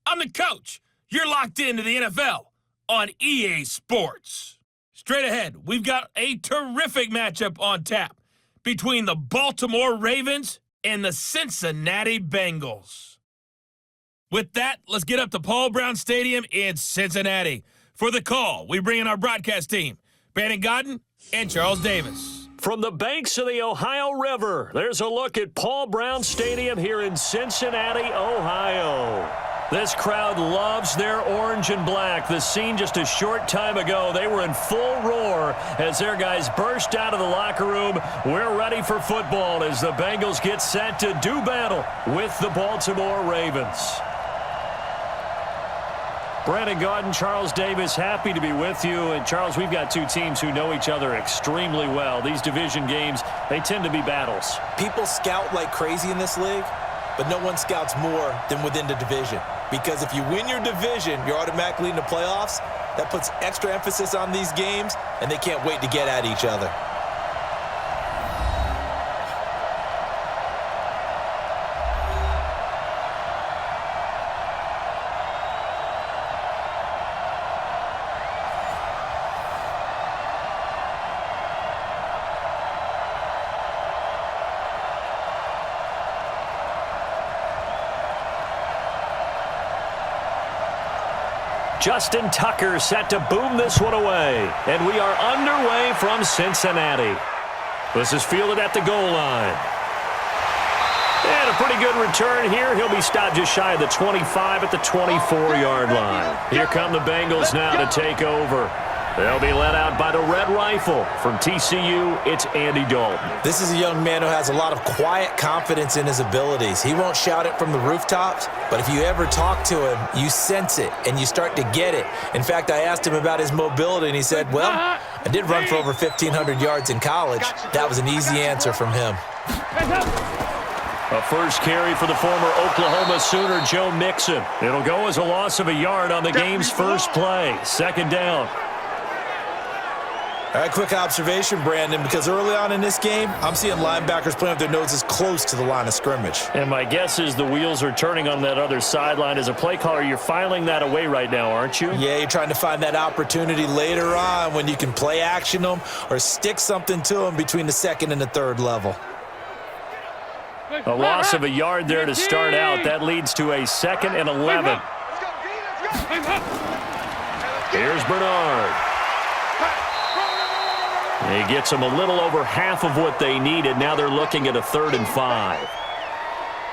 I'm the coach. You're locked into the NFL on EA Sports. Straight ahead, we've got a terrific matchup on tap between the Baltimore Ravens and the Cincinnati Bengals. With that, let's get up to Paul Brown Stadium in Cincinnati. For the call, we bring in our broadcast team, Brandon Godden and Charles Davis. From the banks of the Ohio River, there's a look at Paul Brown Stadium here in Cincinnati, Ohio. This crowd loves their orange and black. The scene just a short time ago, they were in full roar as their guys burst out of the locker room. We're ready for football as the Bengals get set to do battle with the Baltimore Ravens. Brandon Godden, Charles Davis, happy to be with you. And, Charles, we've got two teams who know each other extremely well. These division games, they tend to be battles. People scout like crazy in this league, but no one scouts more than within the division. Because if you win your division, you're automatically in the playoffs. That puts extra emphasis on these games, and they can't wait to get at each other. Justin Tucker set to boom this one away. And we are underway from Cincinnati. This is fielded at the goal line. And a pretty good return here. He'll be stopped just shy of the 25 at the 24-yard line. Here come the Bengals now to take over. They'll be led out by the Red Rifle. From TCU, it's Andy Dalton. This is a young man who has a lot of quiet confidence in his abilities. He won't shout it from the rooftops, but if you ever talk to him, you sense it, and you start to get it. In fact, I asked him about his mobility, and he said, well, I did run for over 1,500 yards in college. That was an easy answer from him. A first carry for the former Oklahoma Sooner, Joe Mixon. It'll go as a loss of a yard on the game's first play. Second down. All right, quick observation, Brandon, because early on in this game, I'm seeing linebackers playing with their noses close to the line of scrimmage. And my guess is the wheels are turning on that other sideline. As a play caller, you're filing that away right now, aren't you? Yeah, you're trying to find that opportunity later on when you can play action them or stick something to them between the second and the third level. A loss of a yard there to start out. That leads to a 2nd and 11. Here's Bernard. He gets them a little over half of what they needed. Now they're looking at a 3rd and 5.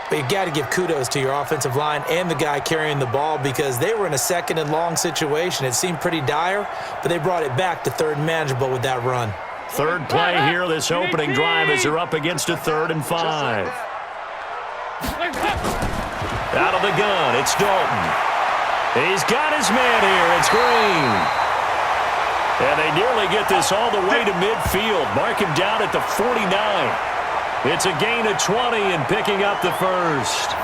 But you got to give kudos to your offensive line and the guy carrying the ball because they were in a 2nd and long situation. It seemed pretty dire, but they brought it back to 3rd and manageable with that run. Third play here, this opening drive as they're up against a 3rd and 5. Out of the gun, it's Dalton. He's got his man here. It's Green. And they nearly get this all the way to midfield. Mark him down at the 49. It's a gain of 20 and picking up the first.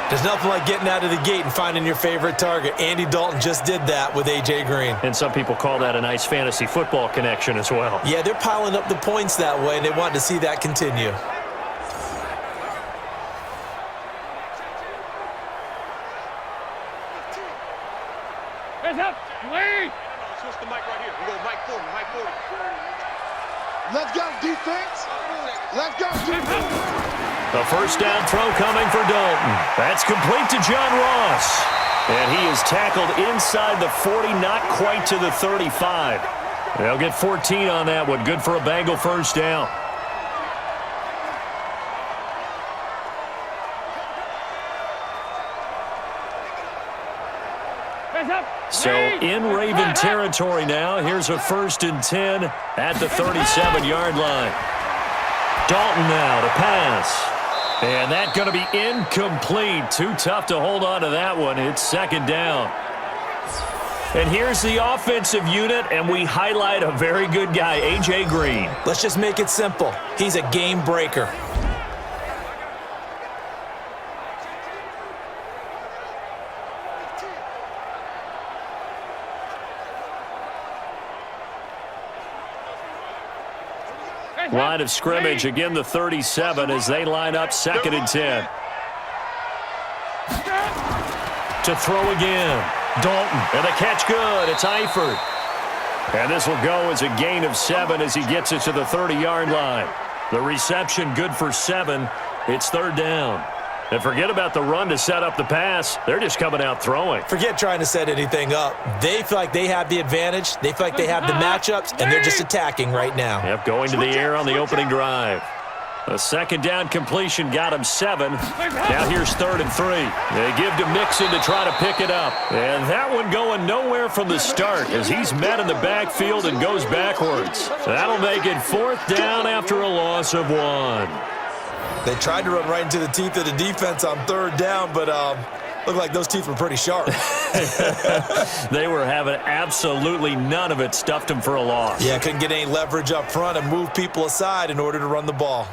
There's nothing like getting out of the gate and finding your favorite target. Andy Dalton just did that with A.J. Green. And some people call that a nice fantasy football connection as well. Yeah, they're piling up the points that way, and they want to see that continue. Hands up, Lee! Switch the mic right here. We go mic 40, mic 40. Let's go, defense. Let's go, defense. A first down throw coming for Dalton. That's complete to John Ross. And he is tackled inside the 40, not quite to the 35. They'll get 14 on that one. Good for a Bengal first down. So in Raven territory now. Here's a 1st and 10 at the 37-yard line. Dalton now to pass. And that's going to be incomplete. Too tough to hold on to that one. It's 2nd down. And here's the offensive unit, and we highlight a very good guy, A.J. Green. Let's just make it simple. He's a game breaker. Line of scrimmage, again the 37 as they line up 2nd and 10. To throw again. Dalton. And the catch good. It's Eifert. And this will go as a gain of 7 as he gets it to the 30-yard line. The reception good for 7. It's third down. And forget about the run to set up the pass. They're just coming out throwing. Forget trying to set anything up. They feel like they have the advantage. They feel like they have the matchups, and they're just attacking right now. Yep, going to the air on the opening drive. A second down completion got him 7. Now here's 3rd and 3. They give to Mixon to try to pick it up. And that one going nowhere from the start as he's met in the backfield and goes backwards. That'll make it 4th down after a loss of 1. They tried to run right into the teeth of the defense on 3rd down, but looked like those teeth were pretty sharp. They were having absolutely none of it. Stuffed them for a loss. Yeah, couldn't get any leverage up front and move people aside in order to run the ball.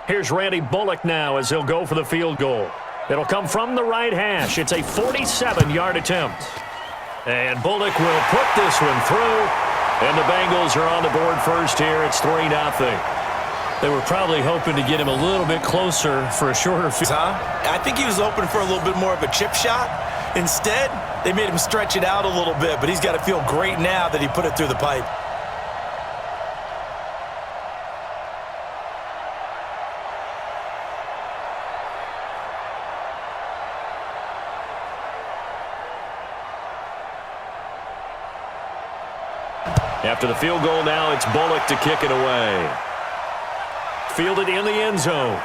Here's Randy Bullock now as he'll go for the field goal. It'll come from the right hash. It's a 47-yard attempt. And Bullock will put this one through. And the Bengals are on the board first here. It's 3-0. They were probably hoping to get him a little bit closer for a shorter field. I think he was hoping for a little bit more of a chip shot. Instead, they made him stretch it out a little bit, but he's got to feel great now that he put it through the pipe. After the field goal now, it's Bullock to kick it away. Fielded in the end zone.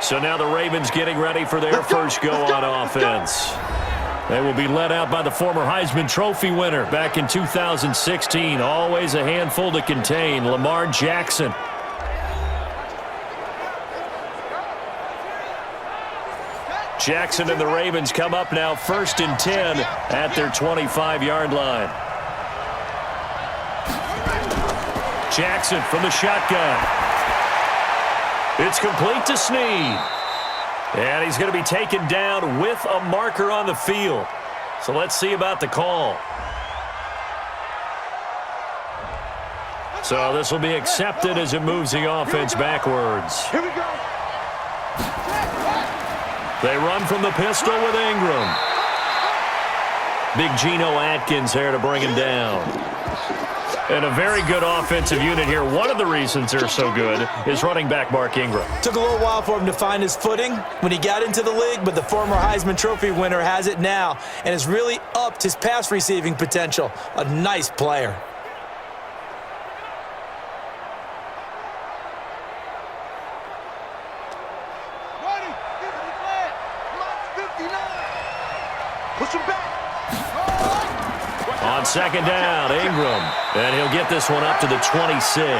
So now the Ravens getting ready for their first go on offense. They will be led out by the former Heisman Trophy winner back in 2016. Always a handful to contain, Lamar Jackson. Jackson and the Ravens come up now 1st and 10 at their 25-yard line. Jackson from the shotgun. It's complete to Snead. And he's going to be taken down with a marker on the field. So let's see about the call. So this will be accepted as it moves the offense backwards. Here we go. They run from the pistol with Ingram. Big Geno Atkins there to bring him down. And a very good offensive unit here. One of the reasons they're so good is running back Mark Ingram. Took a little while for him to find his footing when he got into the league, but the former Heisman Trophy winner has it now and has really upped his pass receiving potential. A nice player. Push him back. On second down, Ingram. And he'll get this one up to the 26.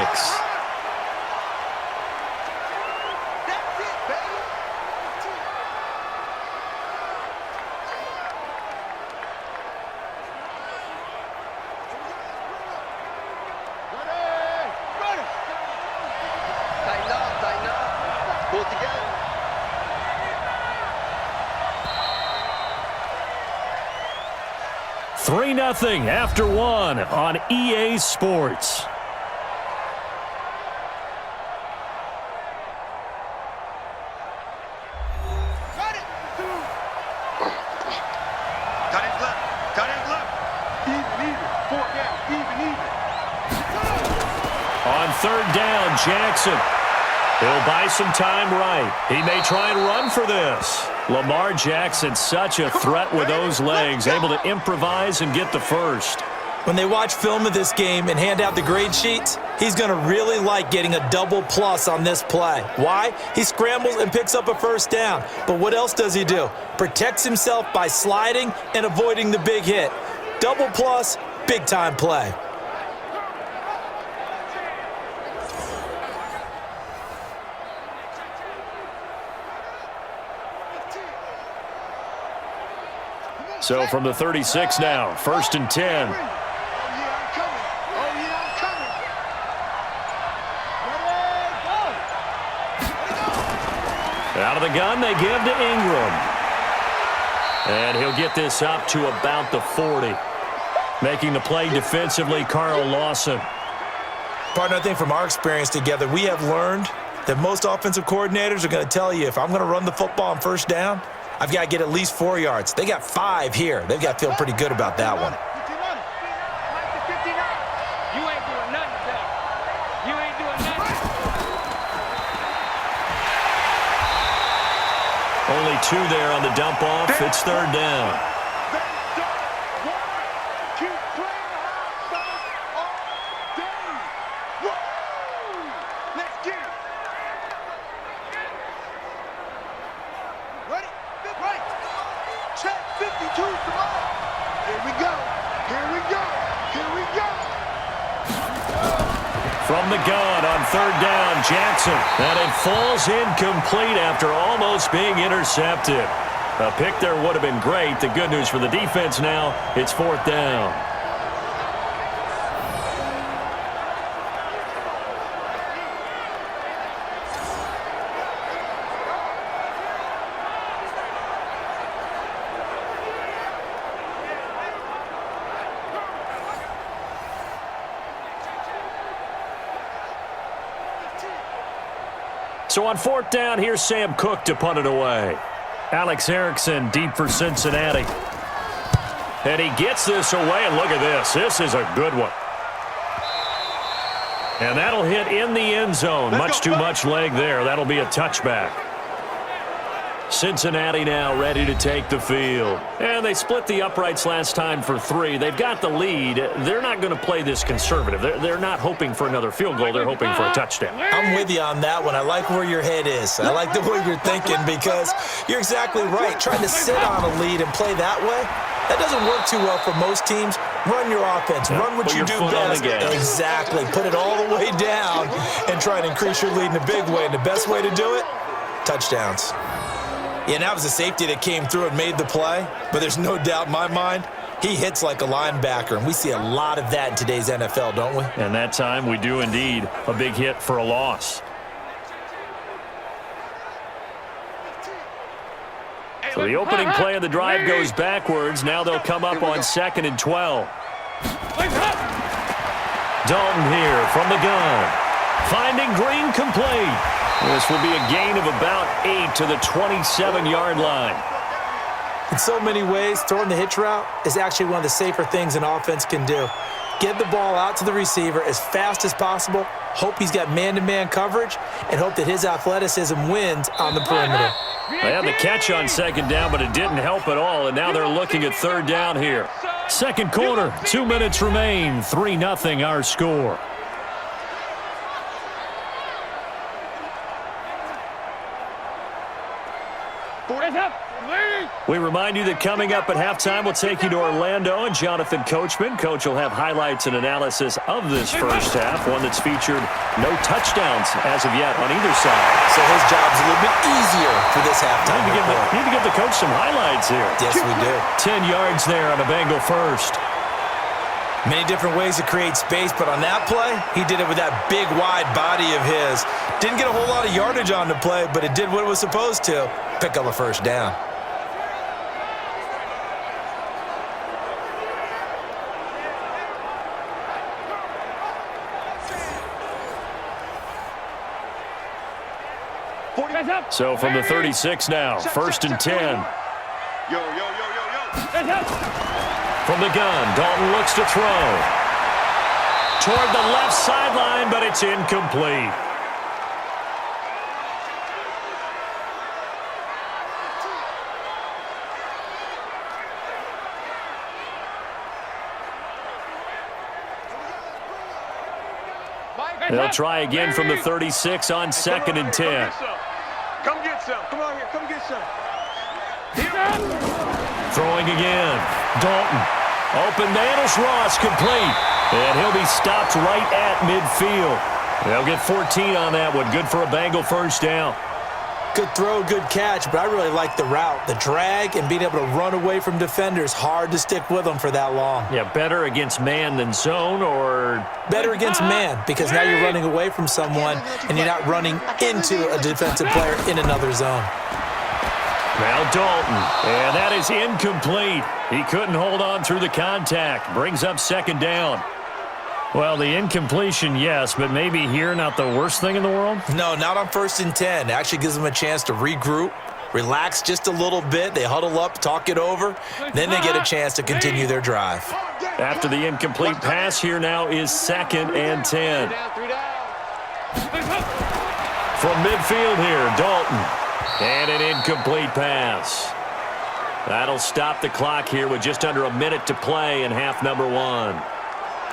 Tighten up. Pull it together. Three 3-0 after 1 on EA Sports. On 3rd down, Jackson. He'll buy some time right. He may try and run for this. Lamar Jackson, such a threat with those legs, able to improvise and get the first. When they watch film of this game and hand out the grade sheets, he's going to really like getting a double plus on this play. Why? He scrambles and picks up a first down. But what else does he do? Protects himself by sliding and avoiding the big hit. Double plus, big time play. So from the 36 now, 1st and 10. Out of the gun, they give to Ingram. And he'll get this up to about the 40. Making the play defensively, Carl Lawson. Partner, I think from our experience together, we have learned that most offensive coordinators are going to tell you, if I'm going to run the football on first down, I've got to get at least 4 yards. They got 5 here. They've got to feel pretty good about that one. You ain't doing nothing today. You ain't doing nothing. Only 2 there on the dump off. It's third down. Keep playing hard all day. Woo! Let's get it. Ready? Right. Check 52. Come on. Here we go. Here we go. Here we go. From the gun on third down, Jackson. And it falls incomplete after almost being intercepted. A pick there would have been great. The good news for the defense now, it's fourth down. So on fourth down, here's Sam Cook to punt it away. Alex Erickson deep for Cincinnati. And he gets this away, and look at this. This is a good one. And that'll hit in the end zone. Much too much leg there. That'll be a touchback. Cincinnati now ready to take the field. And they split the uprights last time for 3. They've got the lead. They're not going to play this conservative. They're not hoping for another field goal. They're hoping for a touchdown. I'm with you on that one. I like where your head is. I like the way you're thinking, because you're exactly right. Trying to sit on a lead and play that way, that doesn't work too well for most teams. Run your offense. Run what you do best. Exactly. Put it all the way down and try and increase your lead in a big way. And the best way to do it, touchdowns. Yeah, and that was a safety that came through and made the play, but there's no doubt in my mind, he hits like a linebacker, and we see a lot of that in today's NFL, don't we? And that time we do indeed. A big hit for a loss. So the opening play of the drive goes backwards. Now they'll come up on 2nd and 12. Dalton here from the gun. Finding Green complete. This will be a gain of about 8 to the 27-yard line. In so many ways, throwing the hitch route is actually one of the safer things an offense can do. Get the ball out to the receiver as fast as possible, hope he's got man-to-man coverage, and hope that his athleticism wins on the perimeter. They had the catch on 2nd down, but it didn't help at all, and now they're looking at 3rd down here. Second quarter, 2 minutes remain, 3-0 our score. We remind you that coming up at halftime, we'll take you to Orlando and Jonathan Coachman. Coach will have highlights and analysis of this first half, one that's featured no touchdowns as of yet on either side. So his job's a little bit easier for this halftime. Need to give the coach some highlights here. Yes, we do. 10 yards there on a Bengal first. Many different ways to create space, but on that play, he did it with that big, wide body of his. Didn't get a whole lot of yardage on the play, but it did what it was supposed to, pick up a first down. So from the 36 now, 1st and 10. Yo. From the gun, Dalton looks to throw. Toward the left sideline, but it's incomplete. They'll try again from the 36 on 2nd and 10. Come get some. Come on here. Come get some. Throwing again. Dalton. Open Manus Ross complete. And he'll be stopped right at midfield. They'll get 14 on that one. Good for a Bengal first down. Good throw, good catch, but I really like the route. The drag and being able to run away from defenders, hard to stick with them for that long. Yeah, better against man than zone, or? Better against man, because now you're running away from someone and you're not running into a defensive player in another zone. Now Dalton, and that is incomplete. He couldn't hold on through the contact. Brings up 2nd down. Well, the incompletion, yes, but maybe here not the worst thing in the world? No, not on 1st and 10. It actually gives them a chance to regroup, relax just a little bit. They huddle up, talk it over. Then they get a chance to continue their drive. After the incomplete pass, here now is 2nd and 10. From midfield here, Dalton. And an incomplete pass. That'll stop the clock here with just under a minute to play in half number 1.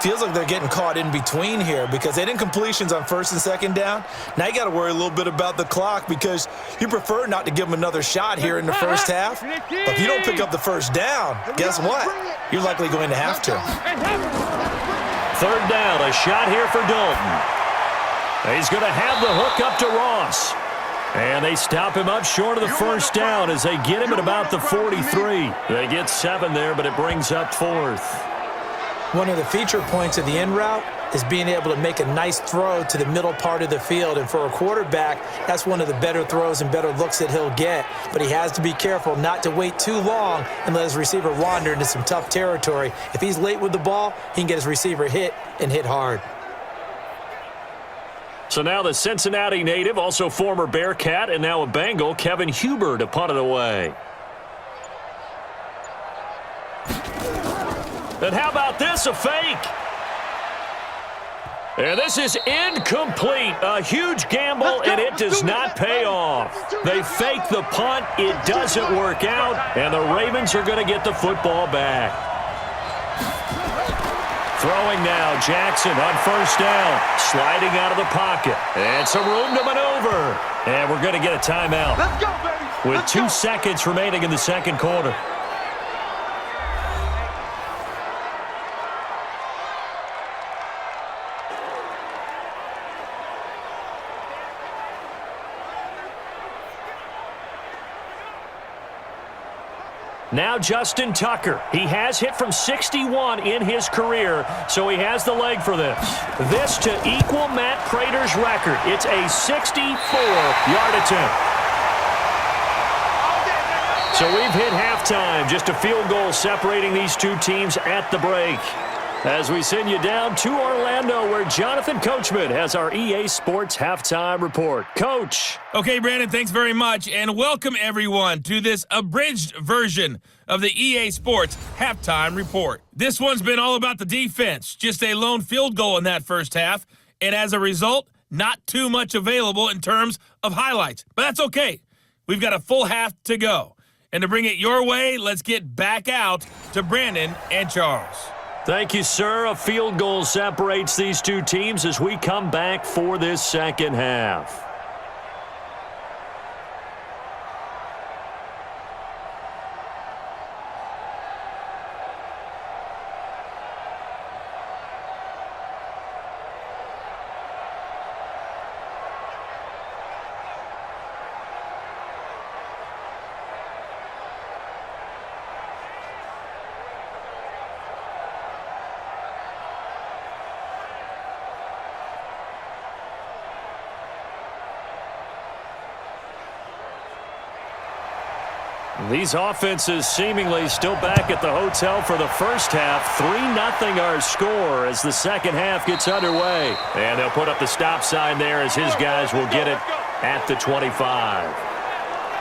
Feels like they're getting caught in between here because they didn't completions on 1st and 2nd down. Now you got to worry a little bit about the clock because you prefer not to give them another shot here in the first half. But if you don't pick up the first down, guess what? You're likely going to have to. 3rd down, a shot here for Dalton. He's going to have the hook up to Ross. And they stop him up short of the first down as they get him at about the 43. They get 7 there, but it brings up 4th. One of the feature points of the in route is being able to make a nice throw to the middle part of the field. And for a quarterback, that's one of the better throws and better looks that he'll get. But he has to be careful not to wait too long and let his receiver wander into some tough territory. If he's late with the ball, he can get his receiver hit and hit hard. So now the Cincinnati native, also former Bearcat and now a Bengal, Kevin Huber to punt it away. And how about this, a fake? And this is incomplete. A huge gamble, and it does not pay off. They fake the punt. It doesn't work out, and the Ravens are going to get the football back. Throwing now, Jackson on 1st down. Sliding out of the pocket. And some room to maneuver. And we're going to get a timeout. Let's go, baby. With 2 seconds remaining in the 2nd quarter. Now Justin Tucker. He has hit from 61 in his career, so he has the leg for this. This to equal Matt Prater's record. It's a 64-yard attempt. So we've hit halftime. Just a field goal separating these two teams at the break. As we send you down to Orlando, where Jonathan Coachman has our EA Sports Halftime Report. Coach. Okay, Brandon, thanks very much, and welcome everyone to this abridged version of the EA Sports Halftime Report. This one's been all about the defense, just a lone field goal in that first half, and as a result, not too much available in terms of highlights. But that's okay. We've got a full half to go. And to bring it your way, let's get back out to Brandon and Charles. Thank you, sir. A field goal separates these two teams as we come back for this second half. These offenses seemingly still back at the hotel for the first half. 3-0 our score as the second half gets underway. And they'll put up the stop sign there as his guys will get it at the 25.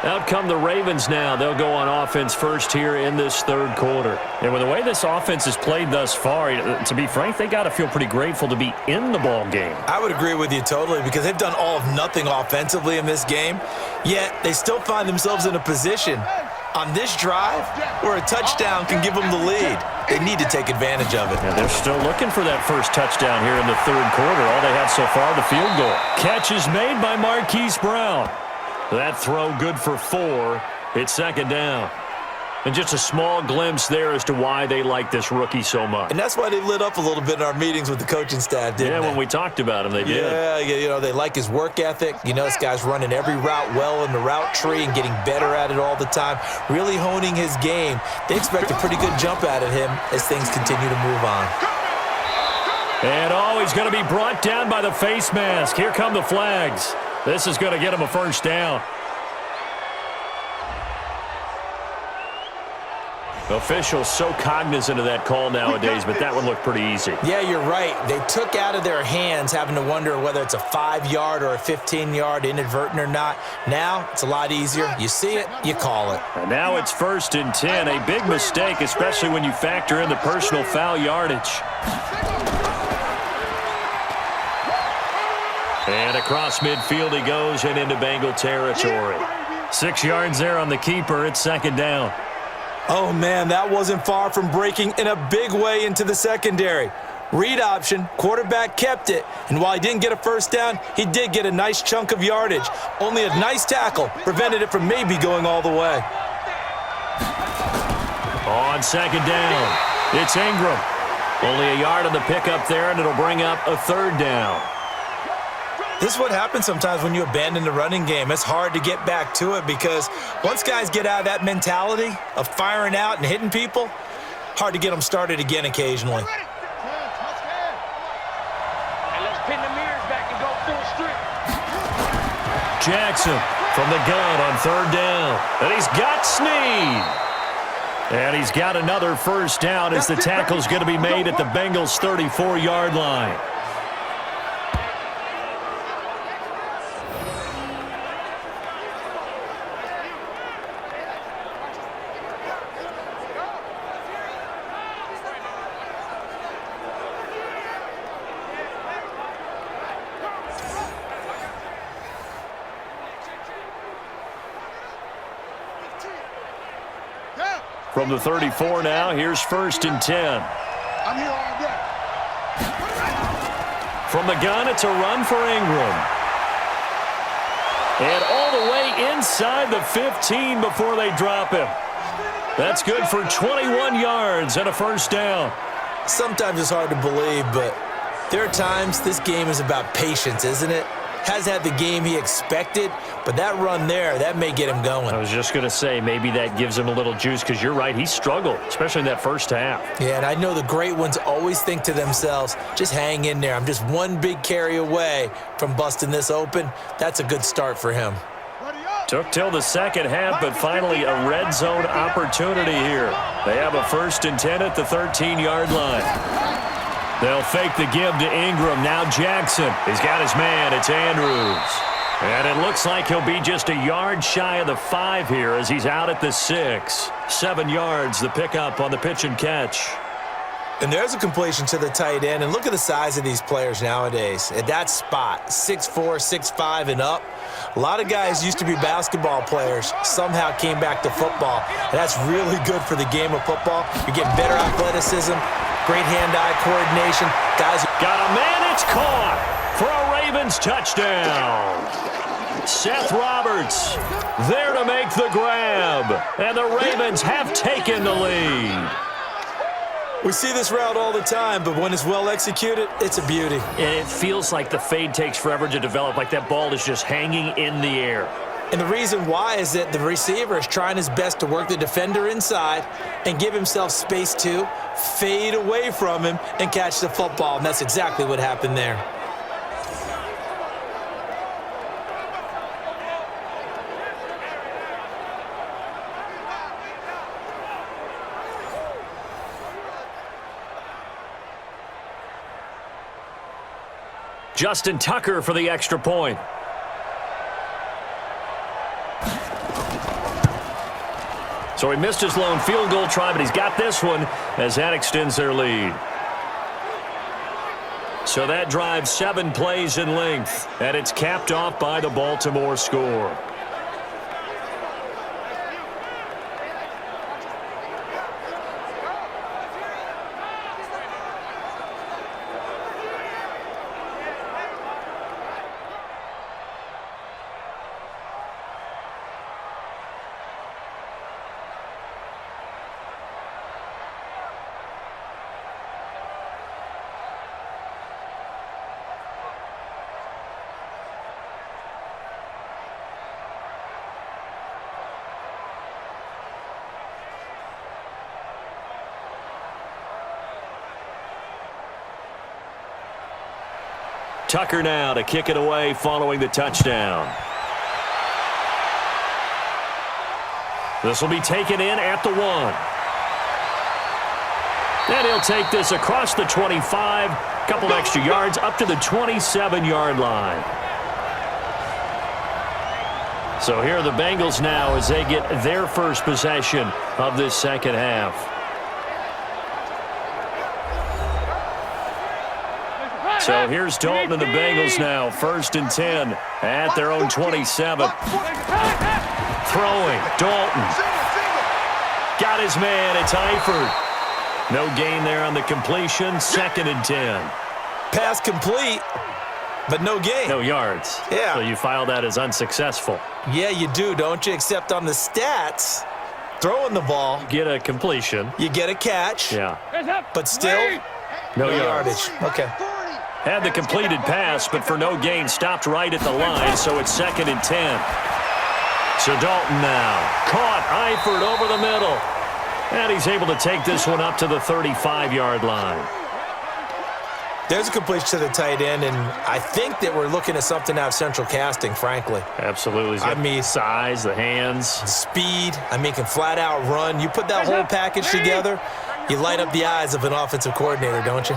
Out come the Ravens now. They'll go on offense first here in this third quarter. And with the way this offense has played thus far, to be frank, they got to feel pretty grateful to be in the ball game. I would agree with you totally because they've done all of nothing offensively in this game, yet they still find themselves in a position on this drive where a touchdown can give them the lead. They need to take advantage of it. And they're still looking for that first touchdown here in the third quarter. All they have so far, the field goal. Catch is made by Marquise Brown. That throw good for 4. It's second down. And just a small glimpse there as to why they like this rookie so much. And that's why they lit up a little bit in our meetings with the coaching staff, didn't they? Yeah, when we talked about him, they did. Yeah, they like his work ethic. You know, this guy's running every route well in the route tree and getting better at it all the time, really honing his game. They expect a pretty good jump out of him as things continue to move on. And he's going to be brought down by the face mask. Here come the flags. This is going to get him a first down. Officials so cognizant of that call nowadays, but that one looked pretty easy. Yeah, you're right. They took out of their hands having to wonder whether it's a 5-yard or a 15-yard inadvertent or not. Now it's a lot easier. You see it, you call it. And now it's 1st and 10. A big mistake, especially when you factor in the personal foul yardage. And across midfield he goes and into Bengal territory. 6 yards there on the keeper. It's 2nd down. Oh, man, that wasn't far from breaking in a big way into the secondary. Read option, quarterback kept it, and while he didn't get a 1st down, he did get a nice chunk of yardage. Only a nice tackle prevented it from maybe going all the way. On 2nd down, it's Ingram. Only a yard on the pickup there, and it'll bring up a 3rd down. This is what happens sometimes when you abandon the running game. It's hard to get back to it because once guys get out of that mentality of firing out and hitting people, hard to get them started again occasionally. And let's pin the mirrors back and go full strip. Jackson from the gun on 3rd down. And he's got Snead. And he's got another 1st down as the tackle's going to be made at the Bengals' 34-yard line. From the 34 now, here's 1st and 10. I'm here all day. From the gun, it's a run for Ingram. And all the way inside the 15 before they drop him. That's good for 21 yards and a 1st down. Sometimes it's hard to believe, but there are times this game is about patience, isn't it? Hasn't had the game he expected, but that run there, that may get him going. I was just going to say, maybe that gives him a little juice because you're right, he struggled, especially in that 1st half. Yeah, and I know the great ones always think to themselves, just hang in there. I'm just one big carry away from busting this open. That's a good start for him. Took till the 2nd half, but finally a red zone opportunity here. They have a 1st and 10 at the 13-yard line. They'll fake the give to Ingram. Now Jackson. He's got his man. It's Andrews. And it looks like he'll be just a yard shy of the 5 here as he's out at the 6. 7 yards, the pickup on the pitch and catch. And there's a completion to the tight end. And look at the size of these players nowadays. At that spot, 6'4", 6'5", and up. A lot of guys used to be basketball players, somehow came back to football. And that's really good for the game of football. You're getting better athleticism, great hand-eye coordination. Guys, got a man, it's caught for a Ravens touchdown. Seth Roberts there to make the grab. And the Ravens have taken the lead. we see this route all the time, but when it's well executed, it's a beauty. And it feels like the fade takes forever to develop, like that ball is just hanging in the air. And the reason why is that the receiver is trying his best to work the defender inside and give himself space to fade away from him and catch the football. And that's exactly what happened there. Justin Tucker for the extra point. So he missed his lone field goal try, but he's got this one as that extends their lead. So that drives 7 plays in length, and it's capped off by the Baltimore score. Tucker now to kick it away following the touchdown. This will be taken in at the 1. And he'll take this across the 25, a couple extra yards up to the 27-yard line. So here are the Bengals now as they get their first possession of this second half. So here's Dalton and the Bengals now, 1st and 10 at their own 27. Throwing, Dalton. Got his man, it's Eifert. No gain there on the completion, 2nd and 10. Pass complete, but no gain. No yards. Yeah. So you file that as unsuccessful. Yeah, you do, don't you? Except on the stats, throwing the ball, Get a completion. you get a catch, Yeah. but still No yardage. Okay. Had the completed pass, but for no gain, stopped right at the line, so it's 2nd and 10. So Dalton now. Caught Eifert over the middle. And he's able to take this one up to the 35-yard line. There's a completion to the tight end, and I think that we're looking at something out of central casting, frankly. Absolutely. He's got I mean, size, the hands. Speed, can flat out run. You put that whole package together, you light up the eyes of an offensive coordinator, don't you?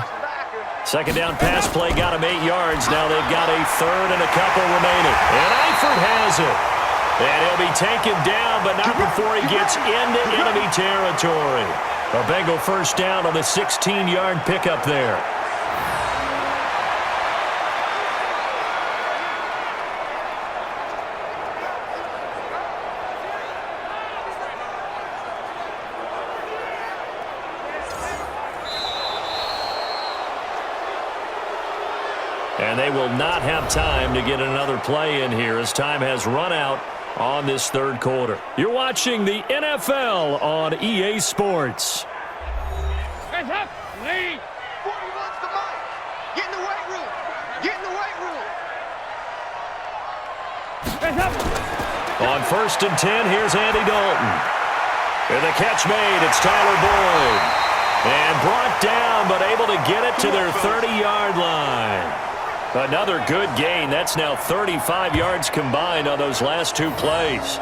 Second down pass play got him 8 yards. Now they've got a 3rd and a couple remaining. And Eifert has it. And he'll be taken down, but not before he gets into enemy territory. A Bengal first down on the 16-yard pickup there. And they will not have time to get another play in here as time has run out on this 3rd quarter. You're watching the NFL on EA Sports. Hands up, lead. 41's the mic. Get in the weight room. Get in the weight room. Hands up. On 1st and 10, here's Andy Dalton. And the catch made, it's Tyler Boyd. And brought down, but able to get it to their 30-yard line. Another good gain. That's now 35 yards combined on those last 2 plays.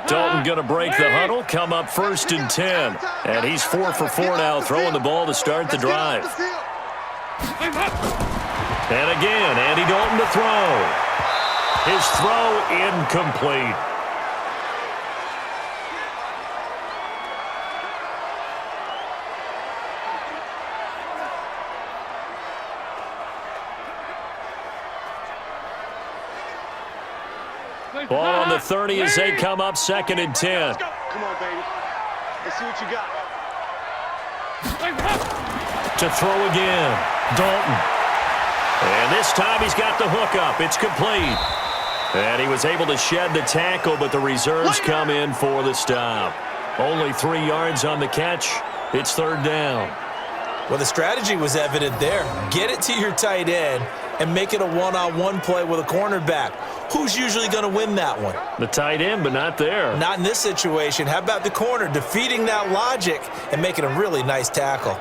Dalton going to break the huddle, come up 1st and 10. And he's 4 for 4 now, throwing the ball to start the drive. And again, Andy Dalton to throw. His throw incomplete. Ball on the 30 as they come up 2nd and 10. Come on, baby. Let's see what you got. To throw again, Dalton. And this time he's got the hook up. It's complete. And he was able to shed the tackle, but the reserves come in for the stop. Only 3 yards on the catch. It's 3rd down. Well, the strategy was evident there. Get it to your tight end and make it a one-on-one play with a cornerback. Who's usually going to win that one? The tight end, but not there. Not in this situation. How about the corner defeating that logic and making a really nice tackle?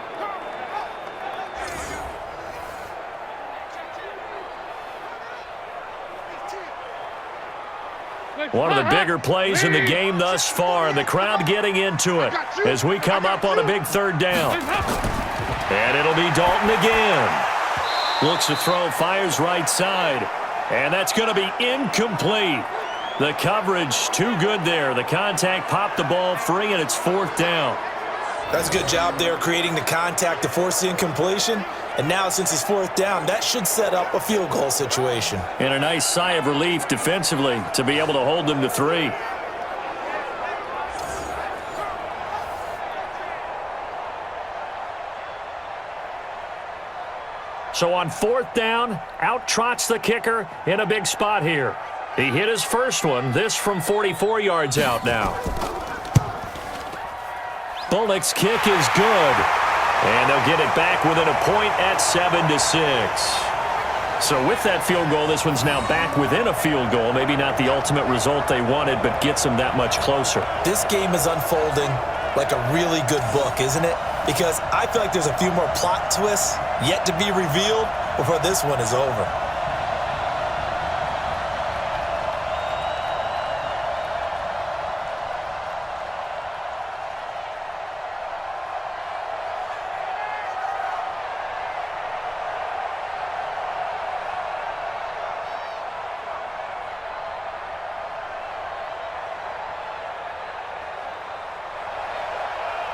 One of the bigger plays in the game thus far, and the crowd getting into it as we come up on a big 3rd down. And it'll be Dalton again. Looks to throw, fires right side. And that's going to be incomplete. The coverage too good there. The contact popped the ball free, and it's 4th down. That's a good job there creating the contact to force the incompletion. And now since it's 4th down, that should set up a field goal situation. And a nice sigh of relief defensively to be able to hold them to 3. So on 4th down, out trots the kicker in a big spot here. He hit his first one, this from 44 yards out now. Bullock's kick is good. And they'll get it back within a point at 7-6. So with that field goal, this one's now back within a field goal. Maybe not the ultimate result they wanted, but gets them that much closer. This game is unfolding like a really good book, isn't it? Because I feel like there's a few more plot twists yet to be revealed before this one is over.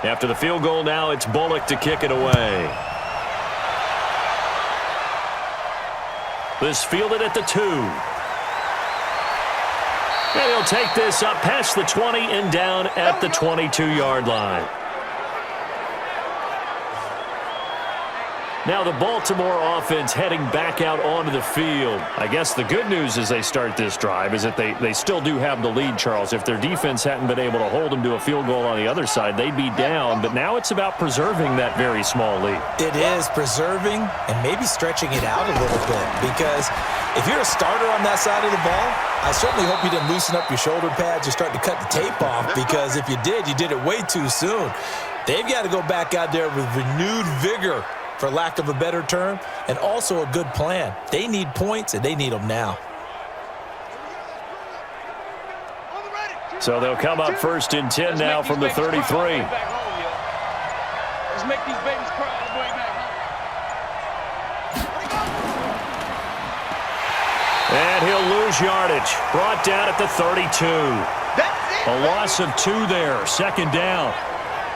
After the field goal now, it's Bullock to kick it away. This fielded at the 2. And he'll take this up past the 20 and down at the 22-yard line. Now the Baltimore offense heading back out onto the field. I guess the good news as they start this drive is that they still do have the lead, Charles. If their defense hadn't been able to hold them to a field goal on the other side, they'd be down. But now it's about preserving that very small lead. It is preserving and maybe stretching it out a little bit, because if you're a starter on that side of the ball, I certainly hope you didn't loosen up your shoulder pads or start to cut the tape off, because if you did it way too soon. They've got to go back out there with renewed vigor, for lack of a better term, and also a good plan. They need points, and they need them now. So they'll come up 1st and 10 now from the 33. Let's make these babies cry all the way back home. And he'll lose yardage. Brought down at the 32. A loss of 2 there, 2nd down.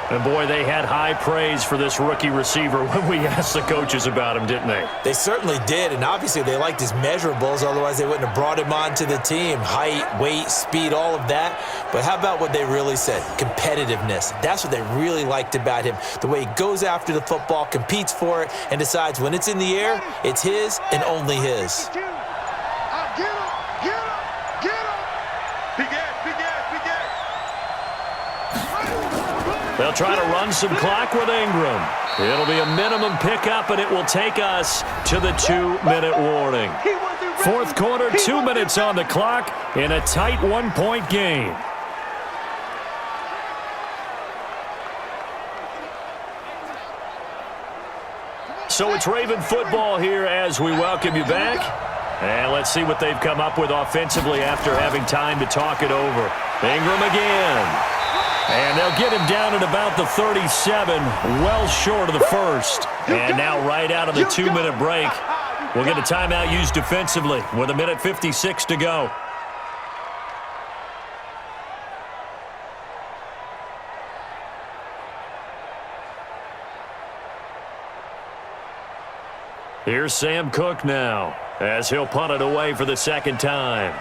And, boy, they had high praise for this rookie receiver when we asked the coaches about him, didn't they? They certainly did, and obviously they liked his measurables. Otherwise, they wouldn't have brought him onto the team. Height, weight, speed, all of that. But how about what they really said? Competitiveness. That's what they really liked about him. The way he goes after the football, competes for it, and decides when it's in the air, it's his and only his. They'll try to run some clock with Ingram. It'll be a minimum pickup, and it will take us to the 2-minute warning. 4th quarter, 2 minutes on the clock in a tight 1-point game. So it's Raven football here as we welcome you back. And let's see what they've come up with offensively after having time to talk it over. Ingram again. And they'll get him down at about the 37, well short of the 1st. And now right out of the 2-minute break, we'll get a timeout used defensively with 1:56 to go. Here's Sam Cook now as he'll punt it away for the 2nd time.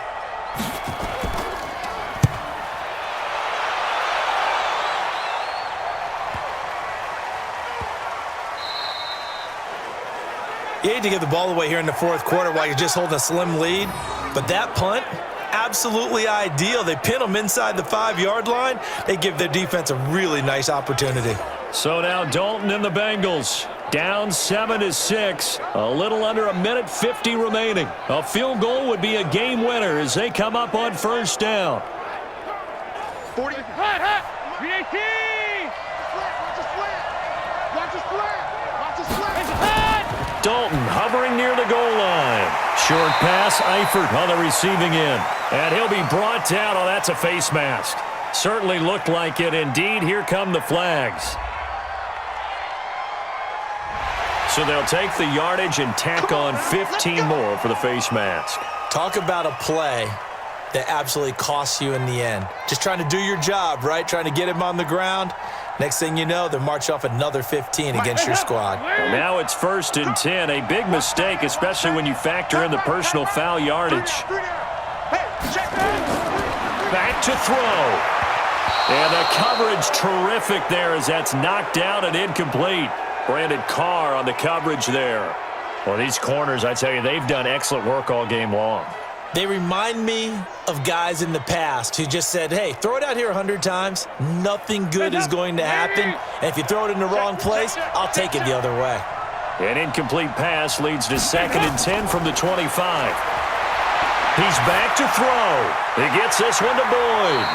You hate to give the ball away here in the 4th quarter while you're just holding a slim lead, but that punt, absolutely ideal. They pin them inside the 5-yard line. They give their defense a really nice opportunity. So now Dalton and the Bengals down 7-6, a little under 1:50 remaining. A field goal would be a game winner as they come up on 1st down. 40. Hot, hot. 318. Watch the slant. Watch the slant. Watch the slant. It's hot. Dalton hovering near the goal line. Short pass, Eifert on the receiving end. And he'll be brought down. Oh, that's a face mask. Certainly looked like it. Indeed, here come the flags. So they'll take the yardage and tack on 15 more for the face mask. Talk about a play that absolutely costs you in the end. Just trying to do your job, right? Trying to get him on the ground. Next thing you know, they'll march off another 15 against your squad. Well, now it's 1st and 10. A big mistake, especially when you factor in the personal foul yardage. Back to throw. And the coverage terrific there as that's knocked down and incomplete. Brandon Carr on the coverage there. Well, these corners, I tell you, they've done excellent work all game long. They remind me of guys in the past who just said, hey, throw it out here 100 times. Nothing good is going to happen. And if you throw it in the wrong place, I'll take it the other way. An incomplete pass leads to 2nd and 10 from the 25. He's back to throw. He gets this one to Boyd.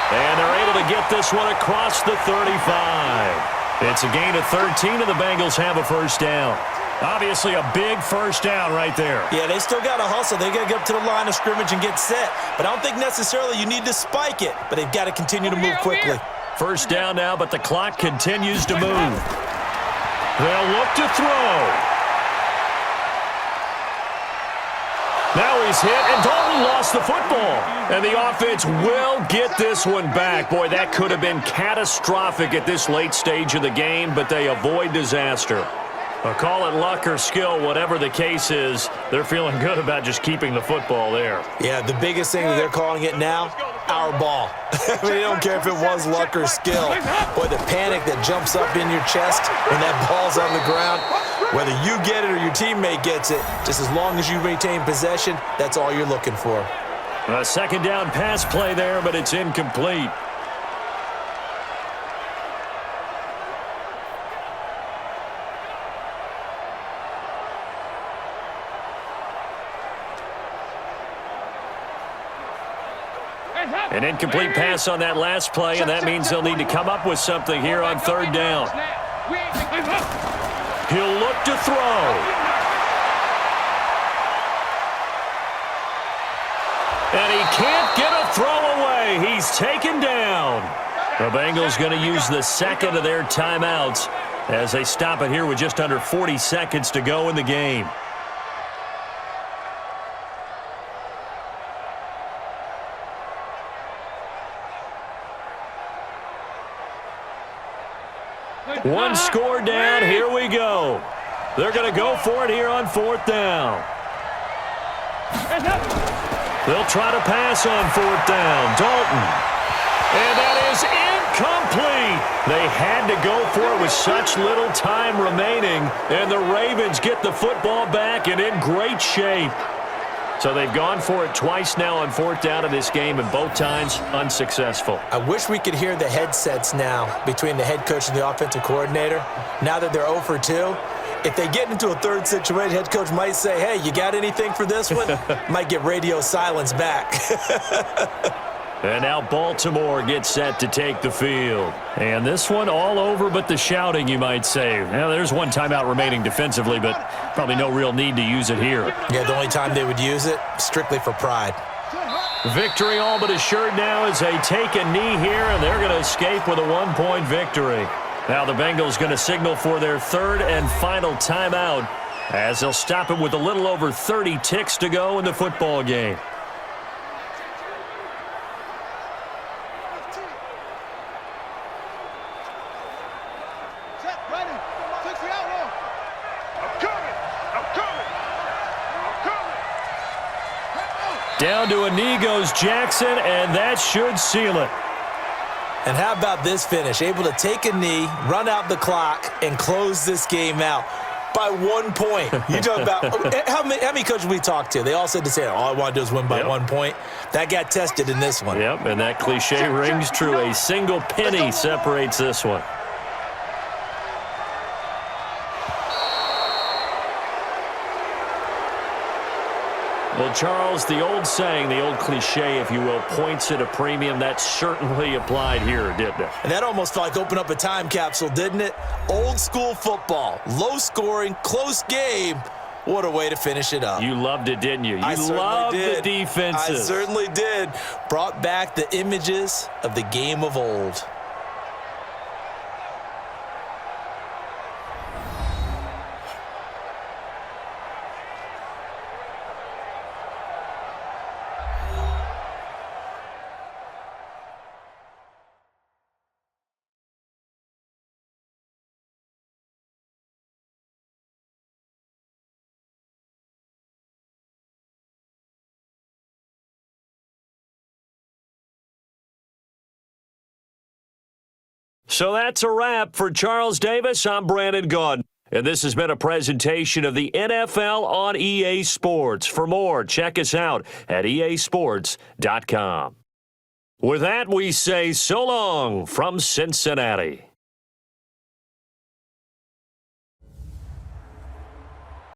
And they're able to get this one across the 35. It's a gain of 13, and the Bengals have a first down. Obviously a big first down right there. Yeah, they still got to hustle. They got to get up to the line of scrimmage and get set. But I don't think necessarily you need to spike it, but they've got to continue to move quickly. First down now, but the clock continues to move. They'll look to throw. Now he's hit, and Dalton lost the football. And the offense will get this one back. Boy, that could have been catastrophic at this late stage of the game, but they avoid disaster. Call it luck or skill, whatever the case is, they're feeling good about just keeping the football there. Yeah, the biggest thing that they're calling it now, our ball. I mean, they don't care if it was luck or skill. Boy, the panic that jumps up in your chest when that ball's on the ground, whether you get it or your teammate gets it, just as long as you retain possession, that's all you're looking for. A second down pass play there, but it's incomplete. An incomplete pass on that last play, and that means they'll need to come up with something here on 3rd down. He'll look to throw. And he can't get a throw away. He's taken down. The Bengals going to use the second of their timeouts as they stop it here with just under 40 seconds to go in the game. One score down. Here we go. They're going to go for it here on 4th down. They'll try to pass on 4th down. Dalton. And that is incomplete. They had to go for it with such little time remaining. And the Ravens get the football back and in great shape. So they've gone for it twice now on 4th down in this game, and both times unsuccessful. I wish we could hear the headsets now between the head coach and the offensive coordinator. Now that they're 0 for 2, if they get into a third situation, head coach might say, hey, you got anything for this one? Might get radio silence back. And now Baltimore gets set to take the field. And this one all over but the shouting, you might say. Now, there's one timeout remaining defensively, but probably no real need to use it here. Yeah, the only time they would use it, strictly for pride. Victory all but assured now as they take a knee here, and they're going to escape with a 1-point victory. Now the Bengals going to signal for their 3rd and final timeout as they'll stop it with a little over 30 ticks to go in the football game. Down to a knee goes Jackson, and that should seal it. And how about this finish? Able to take a knee, run out the clock, and close this game out by 1 point. You talk about how many coaches we talked to? They all said the same. All I want to do is win by 1 point. That got tested in this one. Yep, and that cliche rings true. A single penny separates this one. Well, Charles, the old saying, the old cliche, if you will, points at a premium, that certainly applied here, didn't it? And that almost felt like open up a time capsule, didn't it? Old school football, low scoring, close game. What a way to finish it up. You loved it, didn't you? You loved the defenses. I certainly did. Brought back the images of the game of old. So that's a wrap. For Charles Davis, I'm Brandon Gaudin. And this has been a presentation of the NFL on EA Sports. For more, check us out at easports.com. With that, we say so long from Cincinnati.